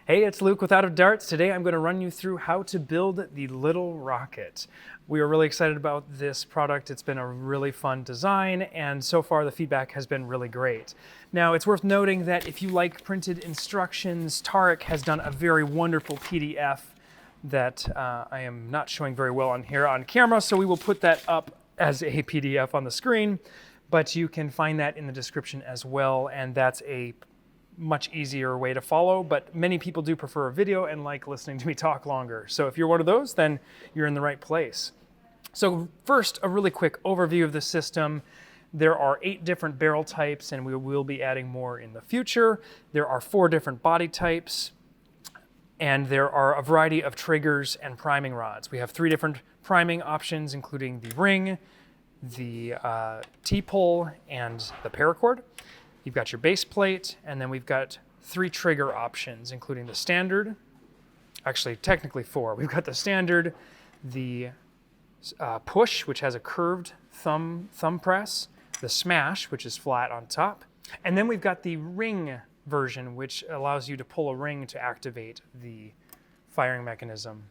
Hey, it's Luke with Out of Darts. Today I'm going to run you through how to build the little rocket. We are really excited about this product. It's been a really fun design, and so far the feedback has been really great. Now, it's worth noting that if you like printed instructions, Tarek has done a very wonderful PDF that I am not showing very well on here on camera, so we will put that up as a PDF on the screen, but you can find that in the description as well, and that's a much easier way to follow, but many people do prefer a video and like listening to me talk longer. So if you're one of those, then you're in the right place. So first, a really quick overview of the system. There are 8 different barrel types, and we will be adding more in the future. There are 4 different body types, and there are a variety of triggers and priming rods. We have 3 different priming options, including the ring, the T-pull, and the paracord. You've got your base plate, and then we've got 3 trigger options, including the standard, actually technically 4. We've got the standard, the push, which has a curved thumb press, the smash, which is flat on top, and then we've got the ring version, which allows you to pull a ring to activate the firing mechanism.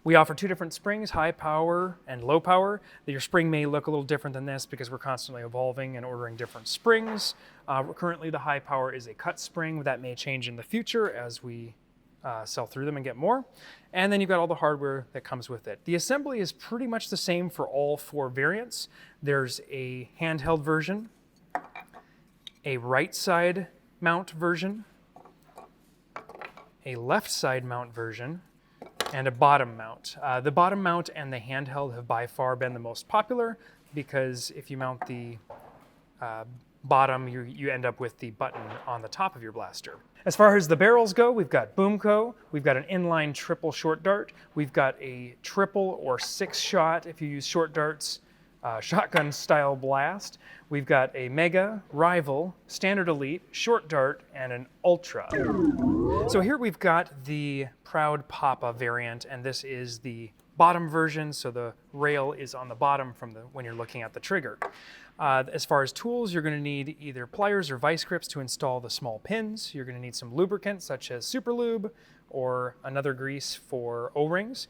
We offer 2 different springs, high power and low power. Your spring may look a little different than this because we're constantly evolving and ordering different springs. Currently the high power is a cut spring. That may change in the future as we sell through them and get more. And then you've got all the hardware that comes with it. The assembly is pretty much the same for all 4 variants. There's a handheld version, a right side mount version, a left side mount version, and a bottom mount. The bottom mount and the handheld have by far been the most popular because if you mount the bottom, you end up with the button on the top of your blaster. As far as the barrels go, we've got Boomco, we've got an inline triple short dart, we've got a triple or 6 shot if you use short darts, shotgun style blast. We've got a Mega, Rival, Standard Elite, Short Dart, and an Ultra. So here we've got the Proud Papa variant, and this is the bottom version, so the rail is on the bottom when you're looking at the trigger. As far as tools, you're going to need either pliers or vice grips to install the small pins. You're going to need some lubricant such as Super Lube or another grease for O-rings.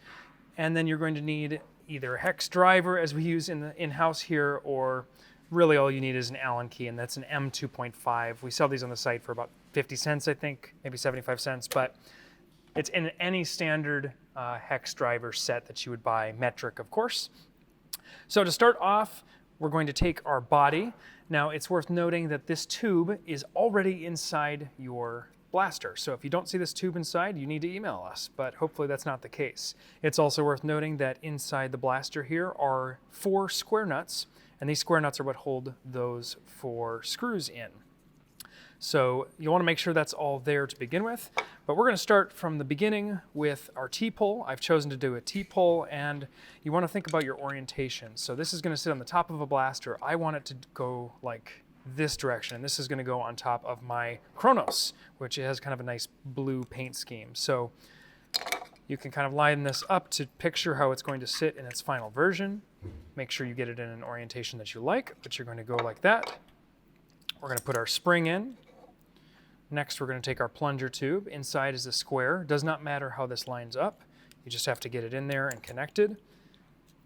And then you're going to need either a hex driver as we use in-house here, or really all you need is an Allen key, and that's an M2.5. We sell these on the site for about 50 cents, I think, maybe 75 cents, but it's in any standard hex driver set that you would buy, metric of course. So to start off, we're going to take our body. Now it's worth noting that this tube is already inside your blaster. So if you don't see this tube inside, you need to email us, but hopefully that's not the case. It's also worth noting that inside the blaster here are 4 square nuts, and these square nuts are what hold those 4 screws in. So you want to make sure that's all there to begin with, but we're going to start from the beginning with our T-pull. I've chosen to do a T-pull, and you want to think about your orientation. So this is going to sit on the top of a blaster. I want it to go like this direction, and this is going to go on top of my Kronos, which has kind of a nice blue paint scheme. So you can kind of line this up to picture how it's going to sit in its final version. Make sure you get it in an orientation that you like, but you're going to go like that. We're going to put our spring in. Next, we're going to take our plunger tube. Inside is a square. Does not matter how this lines up. You just have to get it in there and connected.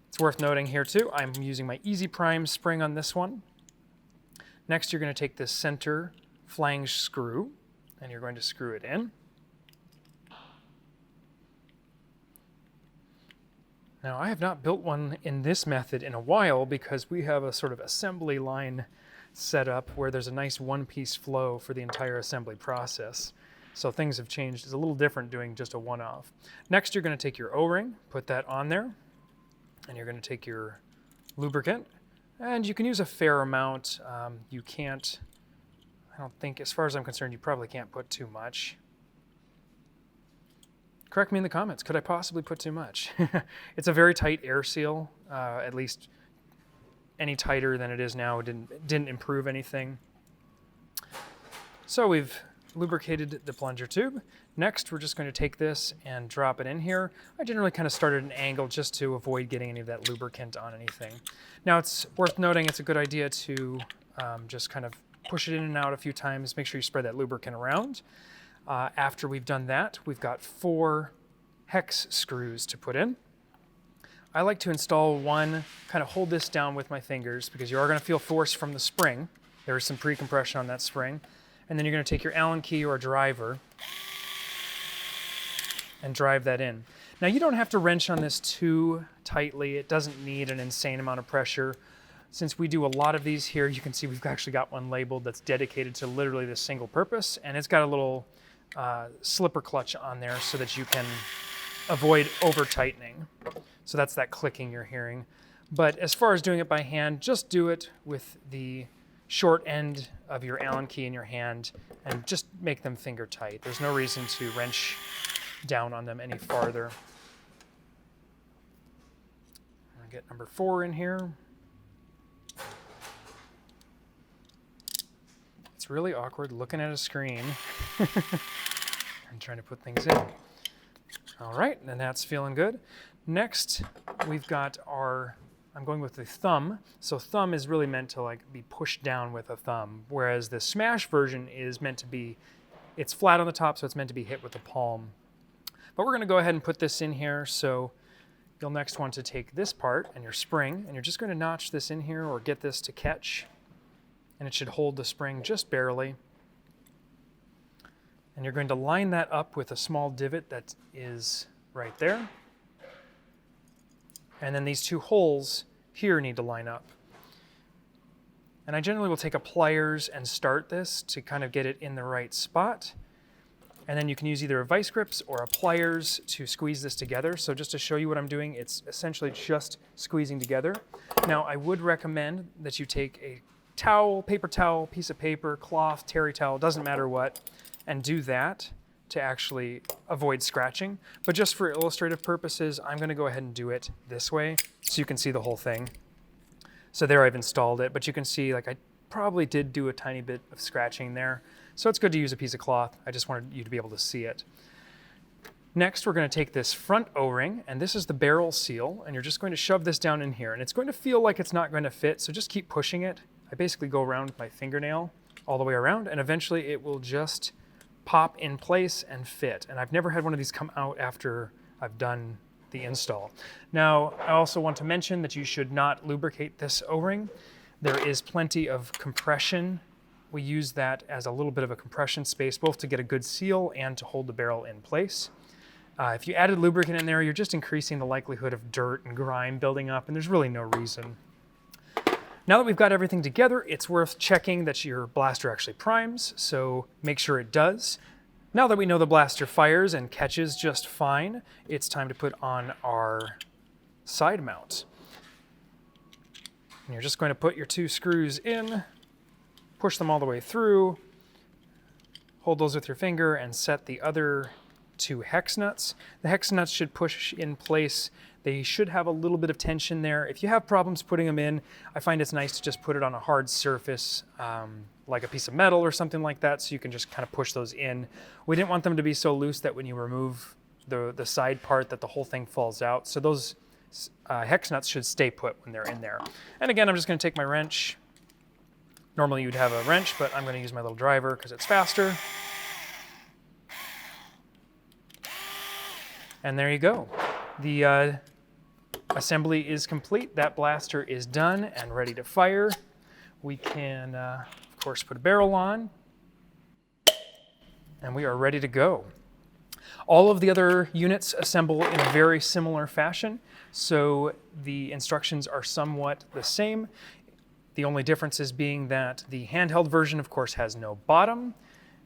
It's worth noting here too, I'm using my Easy Prime spring on this one. Next, you're going to take this center flange screw, and you're going to screw it in. Now, I have not built one in this method in a while because we have a sort of assembly line set up where there's a nice one-piece flow for the entire assembly process. So things have changed. It's a little different doing just a one-off. Next, you're going to take your O-ring, put that on there, and you're going to take your lubricant. And you can use a fair amount. You can't, I don't think, as far as I'm concerned, you probably can't put too much. Correct me in the comments. Could I possibly put too much? It's a very tight air seal, at least any tighter than it is now didn't improve anything. So we've lubricated the plunger tube. Next, we're just going to take this and drop it in here. I generally kind of start at an angle just to avoid getting any of that lubricant on anything. Now, it's worth noting it's a good idea to just kind of push it in and out a few times. Make sure you spread that lubricant around. After we've done that, we've got 4 hex screws to put in. I like to install one, kind of hold this down with my fingers because you are going to feel force from the spring. There is some pre-compression on that spring. And then you're going to take your Allen key or driver and drive that in. Now you don't have to wrench on this too tightly. It doesn't need an insane amount of pressure. Since we do a lot of these here, you can see we've actually got one labeled that's dedicated to literally this single purpose, and it's got a little slipper clutch on there so that you can avoid over tightening. So that's that clicking you're hearing. But as far as doing it by hand, just do it with the short end of your Allen key in your hand and just make them finger tight. There's no reason to wrench down on them any farther. I'll get number 4 in here. It's really awkward looking at a screen and trying to put things in. All right, and that's feeling good. Next, we've got our, I'm going with the thumb. So thumb is really meant to like be pushed down with a thumb, whereas the smash version is meant to be, it's flat on the top, so it's meant to be hit with the palm. But we're gonna go ahead and put this in here. So you'll next want to take this part and your spring, and you're just gonna notch this in here or get this to catch, and it should hold the spring just barely. And you're going to line that up with a small divot that is right there. And then these 2 holes here need to line up. And I generally will take a pliers and start this to kind of get it in the right spot. And then you can use either a vice grips or a pliers to squeeze this together. So just to show you what I'm doing, it's essentially just squeezing together. Now I would recommend that you take a towel, paper towel, piece of paper, cloth, terry towel, doesn't matter what, and do that to actually avoid scratching. But just for illustrative purposes, I'm gonna go ahead and do it this way so you can see the whole thing. So there I've installed it, but you can see like I probably did do a tiny bit of scratching there. So it's good to use a piece of cloth. I just wanted you to be able to see it. Next, we're gonna take this front O-ring, and this is the barrel seal, and you're just going to shove this down in here. And it's going to feel like it's not going to fit, so just keep pushing it. I basically go around with my fingernail all the way around, and eventually it will just pop in place and fit. And I've never had one of these come out after I've done the install. Now, I also want to mention that you should not lubricate this O-ring. There is plenty of compression. We use that as a little bit of a compression space, both to get a good seal and to hold the barrel in place. If you added lubricant in there, you're just increasing the likelihood of dirt and grime building up, and there's really no reason. Now that we've got everything together, it's worth checking that your blaster actually primes, so make sure it does. Now that we know the blaster fires and catches just fine, it's time to put on our side mount. And you're just going to put your 2 screws in, push them all the way through, hold those with your finger, and set the other 2 hex nuts. The hex nuts should push in place. They should have a little bit of tension there. If you have problems putting them in, I find it's nice to just put it on a hard surface, like a piece of metal or something like that, so you can just kind of push those in. We didn't want them to be so loose that when you remove the side part that the whole thing falls out. So those hex nuts should stay put when they're in there. And again, I'm just gonna take my wrench. Normally you'd have a wrench, but I'm gonna use my little driver because it's faster. And there you go. The assembly is complete. That blaster is done and ready to fire. We can, of course, put a barrel on, and we are ready to go. All of the other units assemble in a very similar fashion, so the instructions are somewhat the same. The only differences being that the handheld version, of course, has no bottom.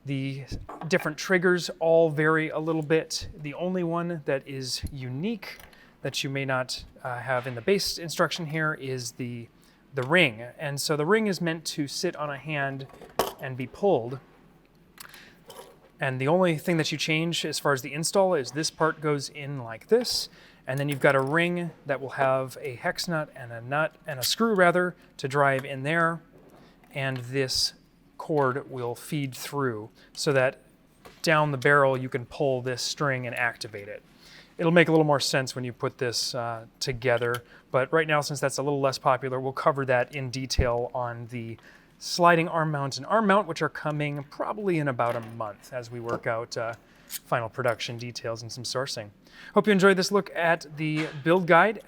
The different triggers all vary a little bit. The only one that is unique that you may not have in the base instruction here is the ring. And so the ring is meant to sit on a hand and be pulled. And the only thing that you change as far as the install is this part goes in like this, and then you've got a ring that will have a hex nut and a screw rather to drive in there, and this cord will feed through so that down the barrel you can pull this string and activate it. It'll make a little more sense when you put this together, but right now, since that's a little less popular, we'll cover that in detail on the sliding arm mount and arm mount, which are coming probably in about a month as we work out final production details and some sourcing. Hope you enjoyed this look at the build guide.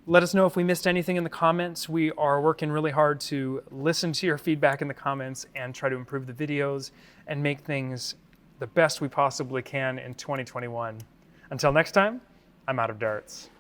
Let us know if we missed anything in the comments. We are working really hard to listen to your feedback in the comments and try to improve the videos and make things the best we possibly can in 2021. Until next time, I'm out of darts.